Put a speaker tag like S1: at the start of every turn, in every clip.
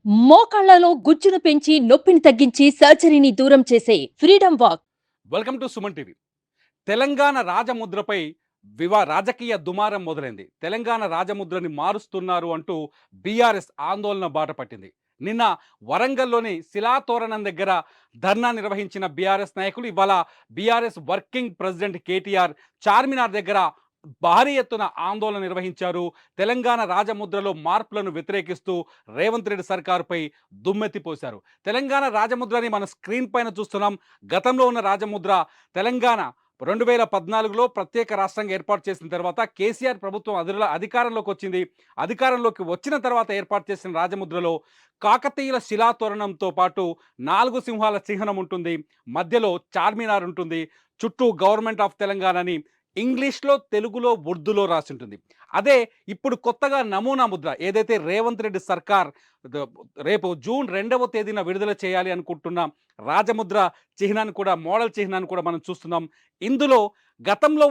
S1: మోకాళ్లలో గుజ్జును పెంచి నొప్పిని తగ్గించి సర్జరీని దూరం చేసే freedom walk.
S2: Welcome to Suman TV. Telangana రాజముద్రపై రాజకీయ దుమారం మొదలైంది. తెలంగాణ రాజముద్రని మారుస్తున్నారు అంటూ బీఆర్ఎస్ ఆందోళన బాట పట్టింది. నిన్న వరంగల్‌లోని శిలాతోరణం దగ్గర ధర్నా నిర్వహించిన బీఆర్ఎస్ నాయకులు ఇవాళ BRS working president KTR Charminar దగ్గర భారీ ఎత్తున ఆందోళన నిర్వహించారు. తెలంగాణ రాజముద్రలో మార్పులను వ్యతిరేకిస్తూ రేవంత్ రెడ్డి సర్కారుపై దుమ్మెత్తిపోశారు. తెలంగాణ రాజముద్రని మన స్క్రీన్ పైన చూస్తున్నాం. గతంలో ఉన్న రాజముద్ర తెలంగాణ 2014లో ప్రత్యేక రాష్ట్రంగా ఏర్పాటు చేసిన తర్వాత కేసీఆర్ ప్రభుత్వం అధికారంలోకి వచ్చింది. అధికారంలోకి వచ్చిన తర్వాత ఏర్పాటు చేసిన రాజముద్రలో కాకతీయుల శిలాతోరణంతో పాటు 4 సింహాల చిహ్నం ఉంటుంది. మధ్యలో చార్మినార్ ఉంటుంది. చుట్టూ గవర్నమెంట్ ఆఫ్ తెలంగాణ అని ఇంగ్లీష్‌లో, తెలుగులో, ఉర్దూలో రాసి ఉంటుంది. అదే ఇప్పుడు కొత్తగా నమూనా ముద్ర ఏదైతే రేవంత్ రెడ్డి సర్కార్ ద రేపు జూన్ 2వ తేదీన విడుదల చేయాలి అనుకుంటున్న రాజముద్ర చిహ్నాన్ని కూడా, మోడల్ చిహ్నాన్ని కూడా మనం చూస్తున్నాం. ఇందులో గతంలో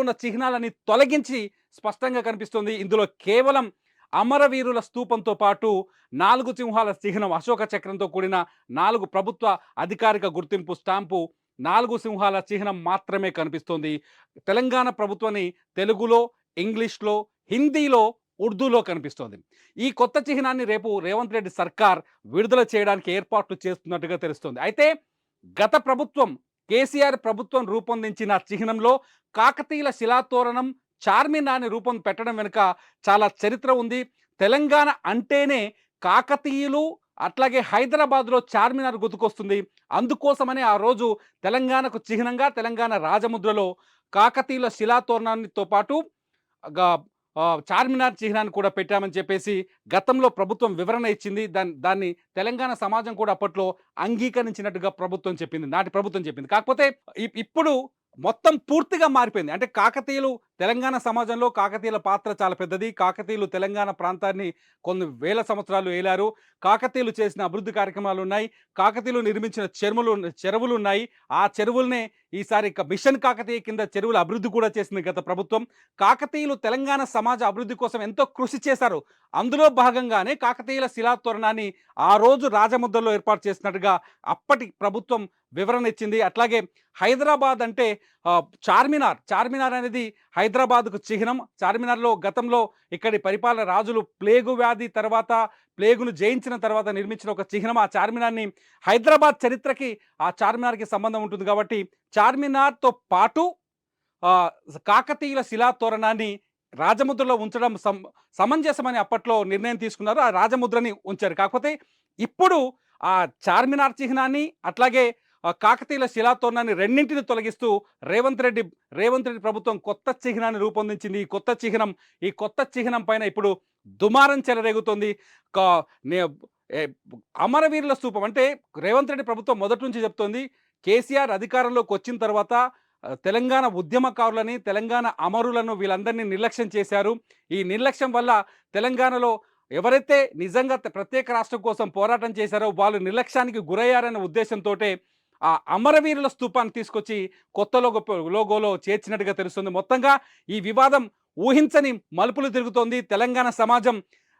S2: ఉన్న చిహ్నాలని తొలగించి స్పష్టంగా కనిపిస్తుంది. ఇందులో కేవలం అమరవీరుల స్తూపంతో పాటు 4 సింహాల చిహ్నం, అశోక చక్రంతో కూడిన 4 ప్రభుత్వ అధికారిక గుర్తింపు స్టాంపు, 4 సింహాల చిహ్నం మాత్రమే కనిపిస్తోంది. తెలంగాణ ప్రభుత్వాన్ని తెలుగులో, ఇంగ్లీష్‌లో, హిందీలో, ఉర్దూలో కనిపిస్తోంది. ఈ కొత్త చిహ్నాన్ని రేపు రేవంత్ రెడ్డి సర్కార్ విడుదల చేయడానికి ఏర్పాట్లు చేస్తున్నట్టుగా తెలుస్తోంది. అయితే గత ప్రభుత్వం, కేసీఆర్ ప్రభుత్వం రూపొందించిన చిహ్నంలో కాకతీయుల శిలాతోరణం, చార్మినార్‌ని రూపం పెట్టడం వెనుక చాలా చరిత్ర ఉంది. తెలంగాణ అంటేనే కాకతీయులు, అట్లాగే హైదరాబాద్‌లో చార్మినార్ గుర్తుకొస్తుంది. అందుకోసమనే ఆ రోజు తెలంగాణకు చిహ్నంగా తెలంగాణ రాజముద్రలో కాకతీయుల శిలాతోరణానితో పాటు గా చార్మినార్ చిహ్నాన్ని కూడా పెట్టామని చెప్పేసి గతంలో ప్రభుత్వం వివరణ ఇచ్చింది. దాన్ని తెలంగాణ సమాజం కూడా అప్పట్లో అంగీకరించినట్టుగా నాటి ప్రభుత్వం చెప్పింది. కాకపోతే ఇప్పుడు మొత్తం పూర్తిగా మారిపోయింది. అంటే కాకతీయులు తెలంగాణ సమాజంలో కాకతీయుల పాత్ర చాలా పెద్దది. కాకతీయులు తెలంగాణ ప్రాంతాన్ని కొన్ని వేల సంవత్సరాలు ఏలారు. కాకతీయులు చేసిన అభివృద్ధి కార్యక్రమాలున్నాయి. కాకతీయులు నిర్మించిన చెరువులున్నాయి. ఆ చెరువులనే ఈసారి మిషన్ కాకతీయ కింద చెరువుల అభివృద్ధి కూడా చేసింది గత ప్రభుత్వం. కాకతీయులు తెలంగాణ సమాజ అభివృద్ధి కోసం ఎంతో కృషి చేశారు. అందులో భాగంగానే కాకతీయుల శిలాతోరణాన్ని ఆ రోజు రాజముద్రలో ఏర్పాటు చేసినట్టుగా అప్పటి ప్రభుత్వం వివరణ ఇచ్చింది. అట్లాగే హైదరాబాద్ అంటే చార్మినార్ అనేది హైదరాబాద్‌కు చిహ్నం. చార్మినార్‌లో గతంలో ఇక్కడి పరిపాలన రాజులు ప్లేగును జయించిన తర్వాత నిర్మించిన ఒక చిహ్నం. ఆ చార్మినార్‌ని హైదరాబాద్ చరిత్రకి ఆ చార్మినార్‌కి సంబంధం ఉంటుంది కాబట్టి చార్మినార్‌తో పాటు ఆహ్, కాకతీయుల శిలాతోరణాన్ని రాజముద్రలో ఉంచడం సమంజసమని అప్పట్లో నిర్ణయం తీసుకున్నారు. ఆ రాజముద్రని ఉంచారు. కాకపోతే ఇప్పుడు ఆ చార్మినార్ చిహ్నాన్ని, అట్లాగే కాకతీయుల శిలాతోరణాన్ని రెండింటిని తొలగిస్తూ రేవంత్ రెడ్డి ప్రభుత్వం కొత్త చిహ్నాన్ని రూపొందించింది. ఈ కొత్త చిహ్నం పైన ఇప్పుడు దుమారం చెలరేగుతోంది. కా నే ఎ అమరవీరుల స్తూపం అంటే రేవంత్ రెడ్డి ప్రభుత్వం మొదటి నుంచి చెప్తోంది. కేసీఆర్ అధికారంలోకి వచ్చిన తర్వాత తెలంగాణ ఉద్యమకారులని, తెలంగాణ అమరులను వీళ్ళందరినీ నిర్లక్ష్యం చేశారు. ఈ నిర్లక్ష్యం వల్ల తెలంగాణలో ఎవరైతే నిజంగా ప్రత్యేక రాష్ట్రం కోసం పోరాటం చేశారో వాళ్ళు నిర్లక్ష్యానికి గురయ్యారనే ఉద్దేశంతోటే ఆ అమరవీరుల స్తూపాన్ని తీసుకొచ్చి కొత్త లోగోలో చేర్చినట్టుగా తెలుస్తుంది. మొత్తంగా ఈ వివాదం ఊహించని మలుపులు తిరుగుతోంది. తెలంగాణ సమాజం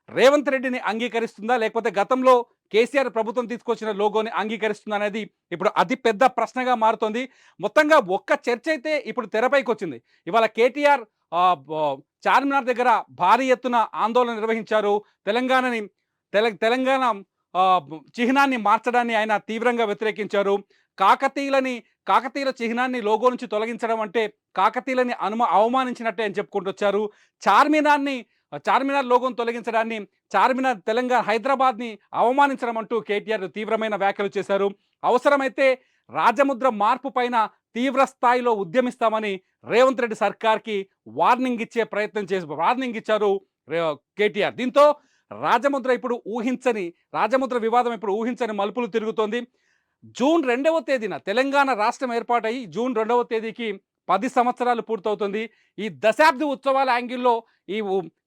S2: రేవంత్ రెడ్డిని అంగీకరిస్తుందా, లేకపోతే గతంలో కేసీఆర్ ప్రభుత్వం తీసుకొచ్చిన లోగోని అంగీకరిస్తుందా అనేది ఇప్పుడు అతి పెద్ద ప్రశ్నగా మారుతోంది. మొత్తంగా ఒక్క చర్చ అయితే ఇప్పుడు తెరపైకి వచ్చింది. ఇవాళ కేటీఆర్ చార్మినార్ దగ్గర భారీ ఎత్తున ఆందోళన నిర్వహించారు. తెలంగాణని తెలంగాణ చిహ్నాన్ని మార్చడాన్ని ఆయన తీవ్రంగా వ్యతిరేకించారు. కాకతీయుల చిహ్నాన్ని లోగో నుంచి తొలగించడం అంటే కాకతీయులని అవమానించినట్టే అని చెప్పుకుంటూ వచ్చారు. చార్మినార్ లోగోను తొలగించడాన్ని హైదరాబాద్ని అవమానించడం అంటూ కేటీఆర్ తీవ్రమైన వ్యాఖ్యలు చేశారు. అవసరమైతే రాజముద్ర మార్పు పైన తీవ్ర స్థాయిలో ఉద్యమిస్తామని రేవంత్ రెడ్డి సర్కార్కి వార్నింగ్ ఇచ్చారు కేటీఆర్. దీంతో రాజముద్ర వివాదం ఇప్పుడు ఊహించని మలుపులు తిరుగుతోంది. జూన్ 2వ తేదీన తెలంగాణ రాష్ట్రం ఏర్పాటయ్యి జూన్ 2వ తేదీకి 10 సంవత్సరాలు పూర్తవుతుంది. ఈ దశాబ్ది ఉత్సవాల యాంగిల్లో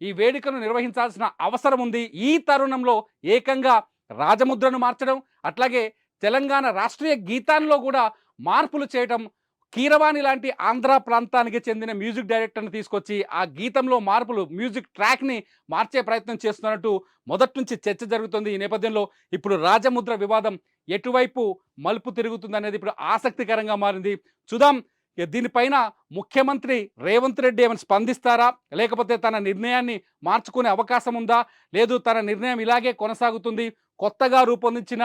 S2: ఈ వేడుకను నిర్వహించాల్సిన అవసరం ఉంది. ఈ తరుణంలో ఏకంగా రాజముద్రను మార్చడం, అట్లాగే తెలంగాణ రాష్ట్రీయ గీతాల్లో కూడా మార్పులు చేయటం కీరవాణి లాంటి ఆంధ్ర ప్రాంతానికి చెందిన మ్యూజిక్ డైరెక్టర్ని తీసుకొచ్చి ఆ గీతంలో మార్పులు మ్యూజిక్ ట్రాక్ని మార్చే ప్రయత్నం చేస్తున్నట్టు మొదటి నుంచి చర్చ జరుగుతుంది. ఈ నేపథ్యంలో ఇప్పుడు రాజముద్ర వివాదం ఎటువైపు మలుపు తిరుగుతుంది అనేది ఇప్పుడు ఆసక్తికరంగా మారింది. చూద్దాం దీనిపైన ముఖ్యమంత్రి రేవంత్ రెడ్డి ఏమైనా స్పందిస్తారా, లేకపోతే తన నిర్ణయాన్ని మార్చుకునే అవకాశం ఉందా, లేదు తన నిర్ణయం ఇలాగే కొనసాగుతుంది, కొత్తగా రూపొందించిన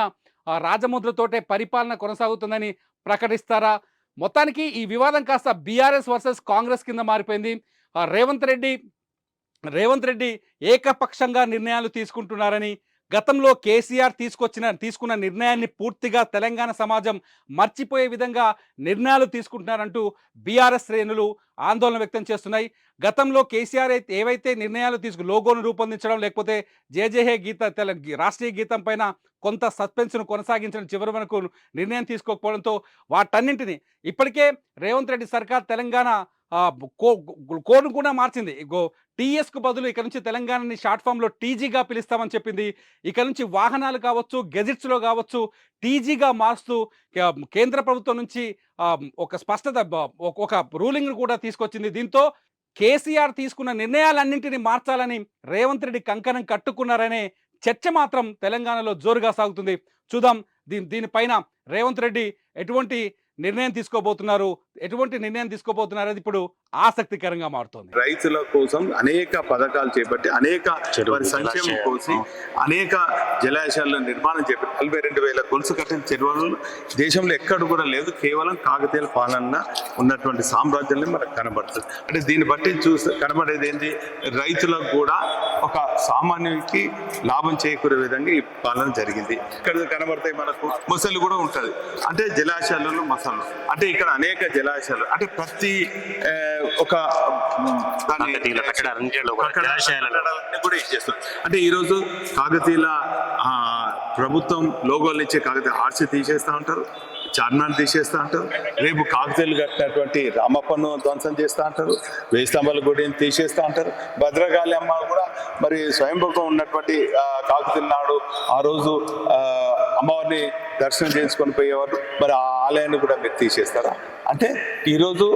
S2: రాజముద్రతోటే పరిపాలన కొనసాగుతుందని ప్రకటిస్తారా? మొత్తానికి ఈ వివాదం కాస్త బీఆర్ఎస్ వర్సెస్ కాంగ్రెస్ కింద మారిపోయింది. రేవంత్ రెడ్డి ఏకపక్షంగా నిర్ణయాలు తీసుకుంటున్నారని, గతంలో కేసీఆర్ తీసుకున్న నిర్ణయాన్ని పూర్తిగా తెలంగాణ సమాజం మర్చిపోయే విధంగా నిర్ణయాలు తీసుకుంటున్నారంటూ బీఆర్ఎస్ శ్రేణులు ఆందోళన వ్యక్తం చేస్తున్నాయి. గతంలో కేసీఆర్ ఏవైతే నిర్ణయాలు లోగోను రూపొందించడం, లేకపోతే జేజేహే రాష్ట్రీయ గీతం పైన కొంత సస్పెన్స్ను కొనసాగించడం, చివరి వరకు నిర్ణయం తీసుకోకపోవడంతో వాటన్నింటినీ ఇప్పటికే రేవంత్ రెడ్డి సర్కార్ తెలంగాణ కోడ్ను కూడా మార్చింది. టీఎస్కు బదులు ఇక నుంచి తెలంగాణని షార్ట్ ఫామ్లో టీజీగా పిలుస్తామని చెప్పింది. ఇక నుంచి వాహనాలు కావచ్చు, గెజిట్స్లో కావచ్చు టీజీగా మారుస్తూ కేంద్ర ప్రభుత్వం నుంచి ఒక స్పష్టత, ఒక రూలింగ్ కూడా తీసుకొచ్చింది. దీంతో కేసీఆర్ తీసుకున్న నిర్ణయాలన్నింటినీ మార్చాలని రేవంత్ రెడ్డి కంకణం కట్టుకున్నారనే చర్చ మాత్రం తెలంగాణలో జోరుగా సాగుతుంది. చూద్దాం దీనిపైన రేవంత్ రెడ్డి ఎటువంటి నిర్ణయం తీసుకోబోతున్నారు అది ఇప్పుడు ఆసక్తికరంగా మారుతోంది.
S3: రైతుల కోసం అనేక పథకాలు చేపట్టి, అనేక సంక్షేమం కోసం అనేక జలాశయాల నిర్మాణం చేపట్టి 42,000 గొలుసు కట్టిన చెరువులు దేశంలో ఎక్కడ కూడా లేదు. కేవలం కాకతీయుల పాలన ఉన్నటువంటి సామ్రాజ్యాన్ని మనకు కనబడుతుంది. అంటే దీన్ని బట్టి కనబడేది ఏంటి, రైతులకు కూడా ఒక సామాన్యునికి లాభం చేకూరే విధంగా ఈ పాలన జరిగింది. ఇక్కడ కనబడతాయి మనకు మొసళ్ళు కూడా ఉంటుంది, అంటే జలాశయాలలో మొసళ్ళు, అంటే ఇక్కడ అనేక జలాశయాలు, అంటే ప్రతి ఒక కూడా ఇచ్చేస్తారు. అంటే ఈరోజు కాకతీయుల ప్రభుత్వం లోగోల నుంచి కాకతీయ ఆర్సీ తీసేస్తా ఉంటారు, చార్మినార్ తీసేస్తా అంటారు, రేపు కాకతీయులు కట్టినటువంటి రామప్పను ధ్వంసం చేస్తూ అంటారు, వేయి స్తంభాల గుడిని తీసేస్తూ అంటారు. భద్రకాళి అమ్మ కూడా మరి స్వయంభూగా ఉన్నటువంటి కాకతీయుల నాడు ఆ రోజు అమ్మవారిని దర్శనం చేసుకొని పోయేవారు, మరి ఆ ఆలయాన్ని కూడా మీరు తీసేస్తారా? అంటే ఈరోజు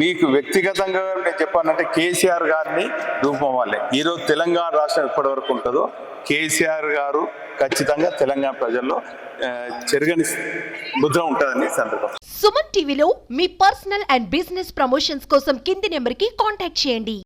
S3: మీకు వ్యక్తిగతంగా నేను చెప్పానంటే కేసీఆర్ గారిని రూపం వల్లే ఈరోజు తెలంగాణ రాష్ట్రం ఎప్పటి వరకు ఉంటుందో కేసీఆర్ గారు ఖచ్చితంగా తెలంగాణ ప్రజల్లో చెరగని ముద్ర ఉంటుందని సందర్భం.
S4: సుమన్ టీవీలో మీ పర్సనల్ అండ్ బిజినెస్ ప్రమోషన్స్ కోసం కింది నెంబర్కి కాంటాక్ట్ చేయండి.